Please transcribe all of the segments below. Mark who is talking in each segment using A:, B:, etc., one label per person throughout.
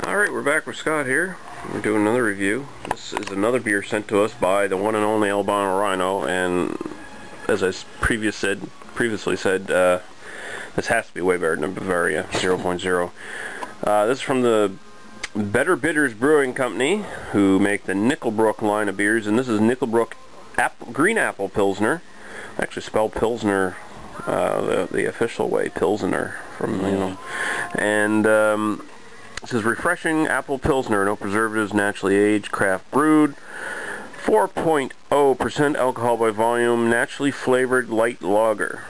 A: Alright, we're back with Scott here. We're doing another review. This is another beer sent to us by the one and only Albano Rhino, and as I previously said, this has to be way better than Bavaria 0.0. This is from the Better Bitters Brewing Company, who make the Brook line of beers, and this is Brook Green Apple Pilsner. I actually spelled Pilsner the official way, Pilsener, from, you know. And this is refreshing apple Pilsner, no preservatives, naturally aged, craft brewed, 4.0% alcohol by volume, naturally flavored light lager.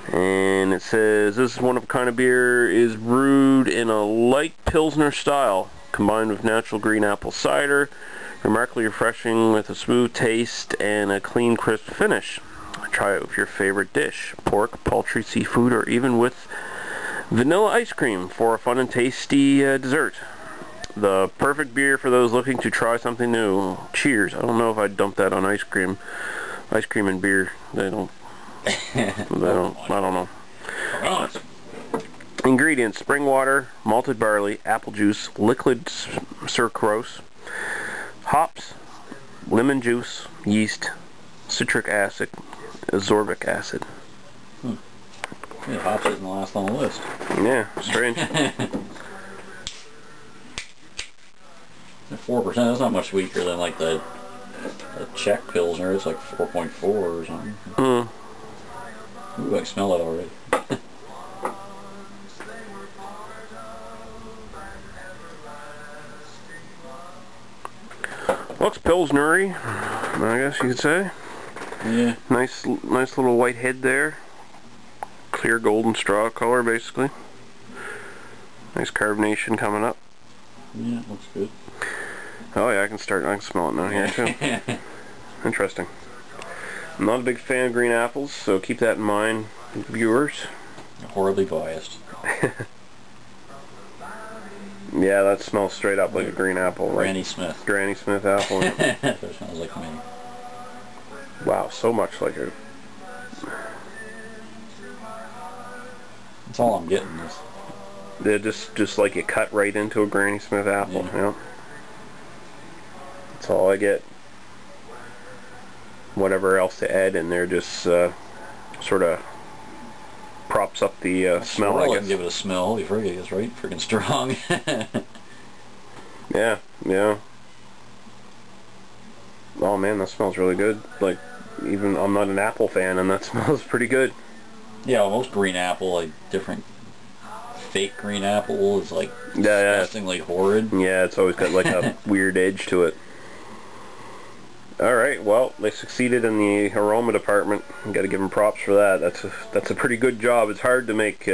A: And it says this one of a kind of beer is brewed in a light Pilsner style, combined with natural green apple cider, remarkably refreshing with a smooth taste and a clean, crisp finish. Try it with your favorite dish, pork, poultry, seafood, or even with vanilla ice cream for a fun and tasty dessert. The perfect beer for those looking to try something new. Cheers. I don't know if I'd dump that on ice cream. Ice cream and beer, they don't. I don't know. Ingredients: spring water, malted barley, apple juice, liquid sucrose, hops, lemon juice, yeast, citric acid, ascorbic acid.
B: Yeah, hops isn't the last on the list.
A: Yeah, strange.
B: 4%, that's not much weaker than like the Czech Pilsner. It's like 4.4 or something. Ooh, I can smell it already.
A: Looks Pilsner-y, I guess you could say.
B: Yeah.
A: Nice little white head there. Clear golden straw color, basically. Nice carbonation coming up.
B: Yeah, it looks good.
A: Oh yeah, I can smell it now here too. Interesting. I'm not a big fan of green apples, so keep that in mind, viewers.
B: Horribly biased.
A: Yeah, that smells straight up like a green apple.
B: Granny Smith.
A: Granny Smith apple.
B: That smells like me.
A: Wow, so much like it.
B: That's all I'm getting is.
A: They're just like you cut right into a Granny Smith apple. Yeah. That's all I get. Whatever else to add in there just sort of props up the smell, I guess.
B: I can give it a smell before it gets right freaking strong.
A: Yeah. Oh man, that smells really good. Like, even I'm not an apple fan, and that smells pretty good.
B: Yeah, well, most green apple, like different fake green apple, is like disgustingly horrid. Yeah,
A: it's always got like a weird edge to it. Alright, well, they succeeded in the aroma department. You gotta give them props for that. That's a pretty good job. It's hard to make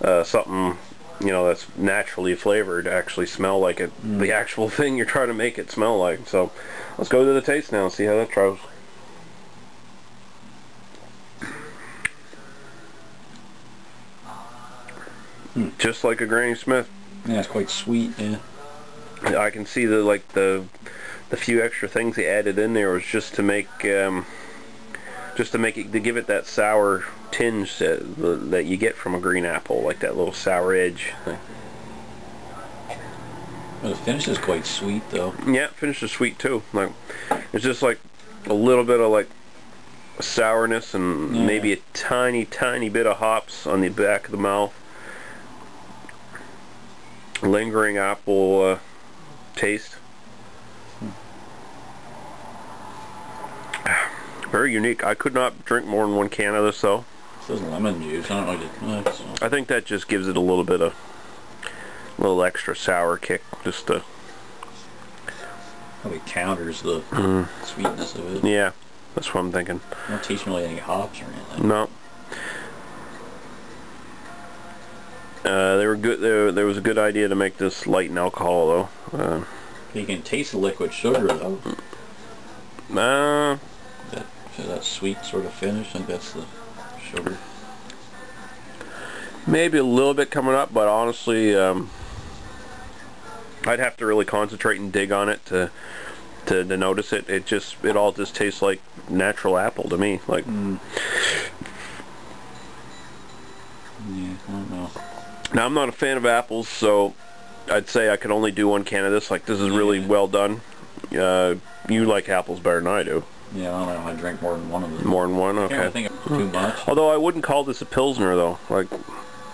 A: something, you know, that's naturally flavored actually smell like it, the actual thing you're trying to make it smell like. So, let's go to the taste now and see how that tries. Just like a Granny Smith.
B: Yeah, it's quite sweet. Yeah.
A: I can see the few extra things they added in there was just to make it, to give it that sour tinge that you get from a green apple, like that little sour edge.
B: Well, the finish is quite sweet though.
A: Yeah, finish is sweet too. Like, it's just like a little bit of like sourness and maybe a tiny bit of hops on the back of the mouth. Lingering apple taste. Very unique. I could not drink more than one can of this though.
B: It says lemon juice. I don't like it much. So.
A: I think that just gives it a little bit of extra sour kick, just to
B: probably counters the sweetness of it.
A: Yeah, that's what I'm thinking.
B: Not tasting really any hops or anything.
A: No. They were good. There was a good idea to make this light in alcohol, though.
B: You can taste the liquid sugar, though. That sweet sort of finish. I think that's the sugar.
A: Maybe a little bit coming up, but honestly, I'd have to really concentrate and dig on it to notice it. It all just tastes like natural apple to me. Like.
B: Yeah, I don't know.
A: Now, I'm not a fan of apples, so I'd say I could only do 1 can of this. Like, this is really well done. You like apples better than I do.
B: Yeah, I don't know. I drink more than one of them.
A: More than one? Okay.
B: I think it's too much.
A: Although I wouldn't call this a Pilsner, though. Like,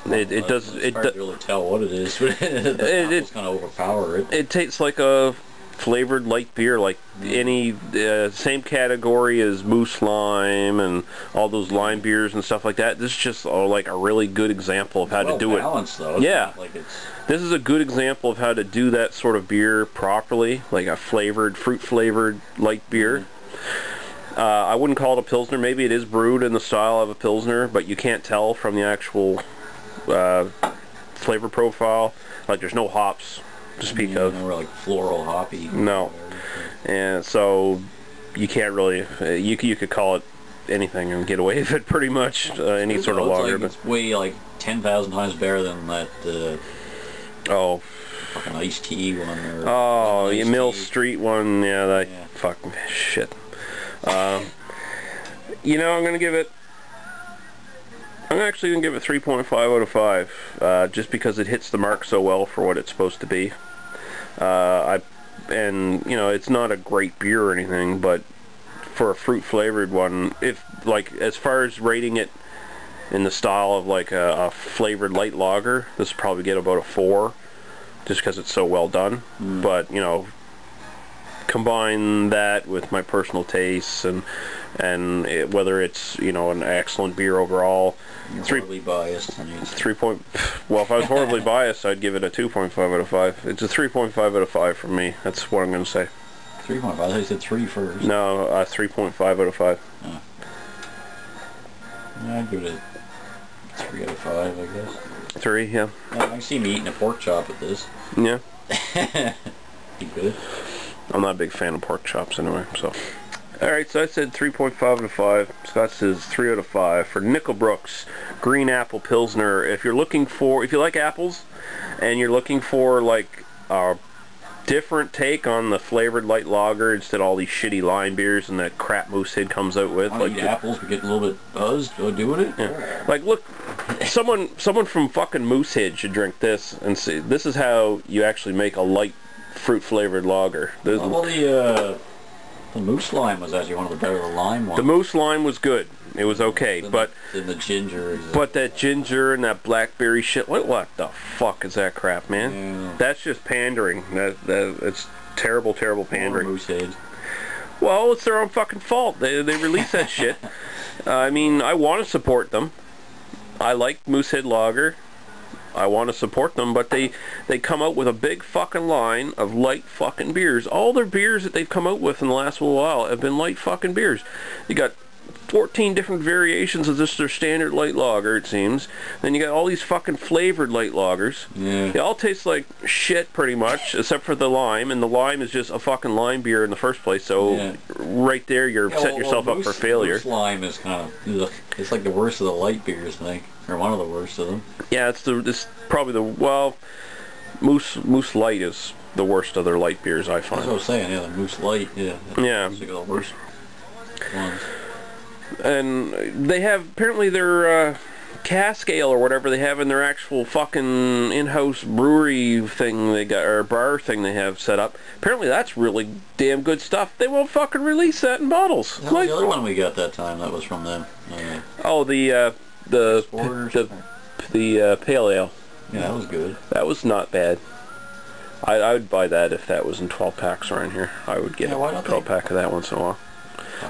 A: it does...
B: It's hard to really tell what it is, but the apples kind of overpower it.
A: It tastes like a flavored light beer, like any same category as Moose Lime and all those lime beers and stuff like that. This is just like a really good example of how to do
B: balanced,
A: it.
B: Though.
A: Yeah,
B: like
A: this is a good example of how to do that sort of beer properly, like a flavored, fruit-flavored light beer. I wouldn't call it a Pilsner. Maybe it is brewed in the style of a Pilsner, but you can't tell from the actual flavor profile. Like, there's no hops to speak of.
B: No, like floral hoppy.
A: No. And so you can't really, you could call it anything and get away with it pretty much, any sort of lager.
B: Like, it's way like 10,000 times better than that fucking iced tea one. Or
A: the Mill Street one, yeah. Fuck shit. You know, I'm actually going to give it 3.5 out of 5, just because it hits the mark so well for what it's supposed to be. And you know, it's not a great beer or anything, but for a fruit flavored one, as far as rating it in the style of like a flavored light lager, this would probably get about a 4, just because it's so well done. But you know, combine that with my personal tastes and whether it's, you know, an excellent beer overall.
B: You're horribly biased.
A: Well, if I was horribly biased, I'd give it a 2.5 out of 5. It's a 3.5 out of 5 from me. That's what I'm going to say.
B: 3.5? I thought you said 3 first.
A: No, 3.5 out of 5.
B: Oh. I'd give it a 3 out of 5, I guess.
A: 3, yeah.
B: I can see me eating a pork chop with this.
A: Yeah.
B: Be good.
A: I'm not a big fan of pork chops anyway, so. Alright, so I said 3.5 out of 5. Scott says 3 out of 5 for Nickelbrook's Green Apple Pilsner. If you like apples, and you're looking for like a different take on the flavored light lager instead of all these shitty lime beers and that crap Moosehead comes out with.
B: Like apples, we get a little bit buzzed doing it.
A: Yeah. Like, look, someone from fucking Moosehead should drink this and see. This is how you actually make a light fruit flavored lager.
B: The Moose Lime was actually one of the better lime ones.
A: The Moose Lime was good. It was okay, but
B: the ginger.
A: But that ginger and that blackberry shit. What the fuck is that crap, man?
B: Yeah.
A: That's just pandering. It's terrible pandering.
B: Moosehead.
A: Well, it's their own fucking fault. They release that shit. I mean, I want to support them. I like Moosehead Lager. I want to support them, but they come out with a big fucking line of light fucking beers. All their beers that they've come out with in the last little while have been light fucking beers. You got 14 different variations of just their standard light lager, it seems. Then you got all these fucking flavored light lagers.
B: Yeah.
A: They all taste like shit pretty much, except for the lime, and the lime is just a fucking lime beer in the first place, so right there you're setting yourself up for failure.
B: Moose Lime is kind of, it's like the worst of the light beers, I think, or one of the worst of them.
A: Yeah, it's probably Moose Light is the worst of their light beers, I find.
B: That's what I was saying, yeah, the Moose Light, yeah. It's like the worst ones.
A: And they have, apparently their cask ale or whatever they have in their actual fucking in-house brewery thing they got, or bar thing they have set up. Apparently that's really damn good stuff. They won't fucking release that in bottles.
B: That was the other one we got that time, that was from them.
A: Oh, the pale ale.
B: Yeah, that was good.
A: That was not bad. I would buy that if that was in 12 packs around here. I would get a 12 pack of that once in a while.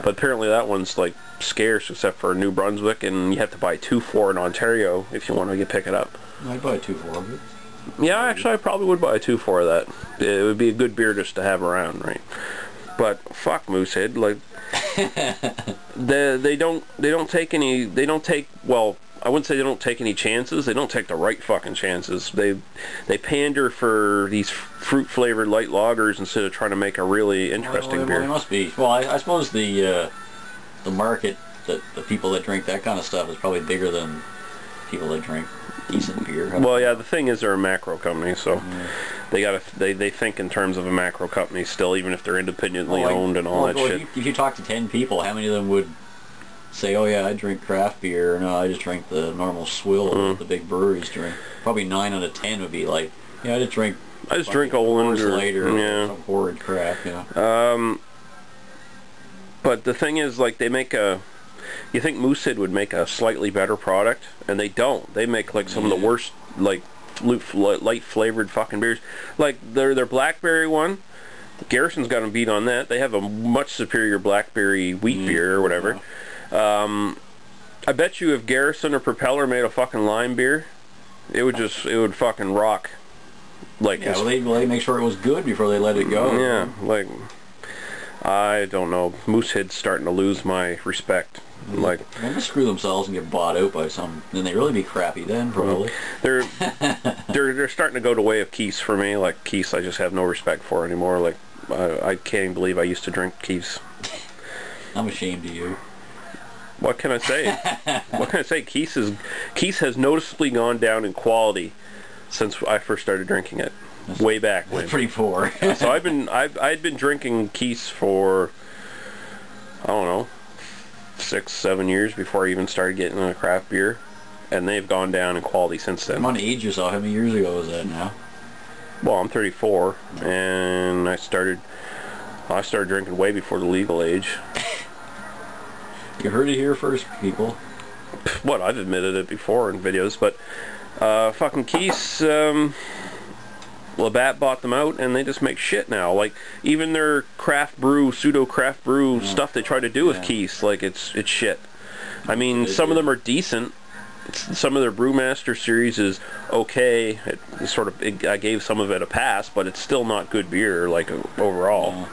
A: But apparently that one's like scarce except for New Brunswick, and you have to buy 2 for in Ontario if you want to pick it up.
B: I'd buy 2 for it.
A: Yeah, actually I probably would buy 2 for that. It would be a good beer just to have around, right? But fuck Moosehead, like they don't take well, I wouldn't say they don't take any chances. They don't take the right fucking chances. They pander for these fruit flavored light lagers instead of trying to make a really interesting beer.
B: Well, it must be. Well, I suppose the market, the people that drink that kind of stuff is probably bigger than people that drink decent beer.
A: Well, yeah, the thing is they're a macro company, so they think in terms of a macro company still, even if they're independently owned and all that shit.
B: If you talk to 10 people, how many of them would say, oh yeah, I drink craft beer. No, I just drink the normal swill that the big breweries drink. Probably 9 out of 10 would be like, yeah, I just drink
A: Olin or
B: later,
A: yeah,
B: some horrid crap. Yeah.
A: But the thing is, like, they make a. You think Moosehead would make a slightly better product, and they don't. They make like some of the worst, like light flavored fucking beers. Like their blackberry one, Garrison's got them beat on that. They have a much superior blackberry wheat beer or whatever. I bet you if Garrison or Propeller made a fucking lime beer, it would fucking rock. Like,
B: yeah, well, they make sure it was good before they let it go.
A: Yeah, like, I don't know. Moosehead's starting to lose my respect. Like,
B: they're gonna screw themselves and get bought out by some. Then they really be crappy. Then probably.
A: They're starting to go the way of Keith's for me. Like Keith's, I just have no respect for anymore. Like, I can't even believe I used to drink Keith's.
B: I'm ashamed of you.
A: What can I say? What can I say? Keith's has noticeably gone down in quality since I first started drinking it. Way back when.
B: Pretty poor.
A: So I'd been drinking Keith's for, I don't know, 6-7 years before I even started getting a craft beer, and they've gone down in quality since then.
B: I'm on age yourself. How many years ago was that now?
A: Well, I'm 34, and I started drinking way before the legal age.
B: You heard it here first, people.
A: What, I've admitted it before in videos, but fucking Keith's, Labatt bought them out, and they just make shit now. Like, even their craft brew, pseudo craft brew stuff they try to do with Keith's, like, it's shit. I mean, some of them are decent. Some of their Brewmaster series is okay. I gave some of it a pass, but it's still not good beer, like, overall. Yeah.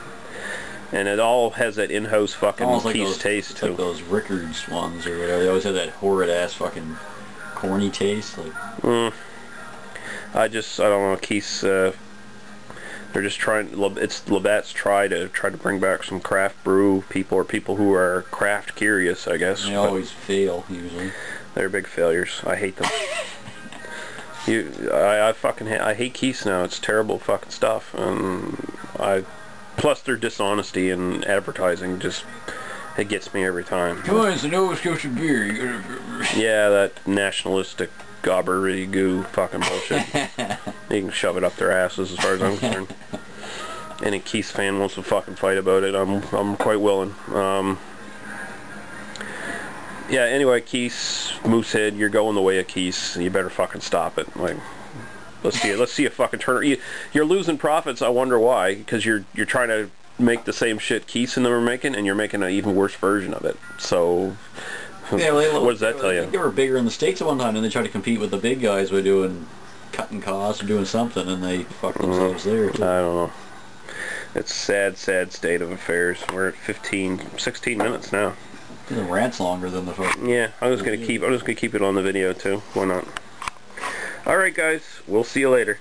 A: And it all has that in-house fucking Keith's taste, too.
B: Like those Rickards ones or whatever. They always have that horrid-ass fucking corny taste. Like.
A: I don't know, Keith's, they're just trying, it's Labatt's try to bring back some craft brew people, or people who are craft curious, I guess.
B: They always fail, usually.
A: They're big failures. I hate them. I hate Keith's now. It's terrible fucking stuff. Plus their dishonesty in advertising it gets me every time.
B: Come on, it's a Nova Scotia beer.
A: Yeah, that nationalistic gobbery goo fucking bullshit. You can shove it up their asses as far as I'm concerned. Any Keith's fan wants to fucking fight about it, I'm quite willing. Yeah, anyway, Keith's, Moosehead, you're going the way of Keith's. You better fucking stop it. Like, let's see a fucking turn. You're losing profits. I wonder why. Because you're trying to make the same shit Keith's and them are making, and you're making an even worse version of it. So.
B: Yeah,
A: what does that tell you?
B: They were bigger in the States at one time, and they tried to compete with the big guys by cutting costs or doing something, and they fucked themselves there too.
A: I don't know. It's sad state of affairs. We're at 16 minutes now.
B: The rant's longer than the fucking.
A: Yeah, I'm just gonna keep it on the video too. Why not? All right, guys. We'll see you later.